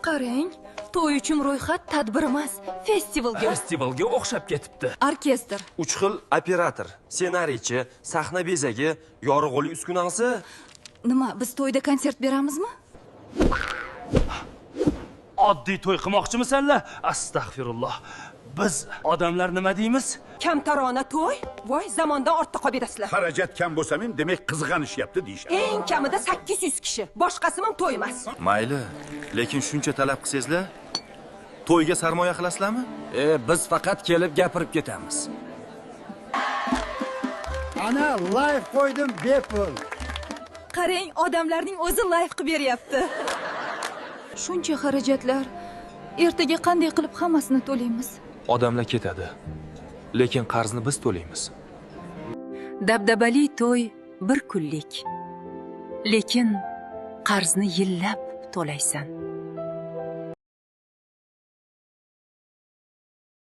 Qarang, to'y uchun ro'yxat tadbir emas, festivalga. Festivalga o'xshab ketibdi. Orkestr. 3 xil operator, ssenariychi, sahna bezagi, yorug'lik uskunasi. Nima, biz to'yda konsert beramizmi? Oddiy to'y qilmoqchimisanlar? Astag'firulloh. Biz odamlar nima deymiz? Kamtarona to'y? Voy, zamondan ortda qolib berasizlar. Xarajat kam bo'lsa ham, demak qizg'anishyapti deyishadi. Eng kamida 800 kishi. Boshqasi ham to'ymas. Mayli, lekin shuncha talab qilsangizlar, to'yga sarmoya qilasizlarmi? Biz faqat kelib gapirib ketamiz. Ana live qo'ydim bepul. Qarang, odamlarning o'zi live qilib beryapti. Shuncha xarajatlar. Ertaga qanday qilib hammasini to'laymiz? Odamlar ketadi, lekin qarzni biz to'laymiz. Dabdabali to'y bir kunlik. Lekin qarzni yillab to'laysan.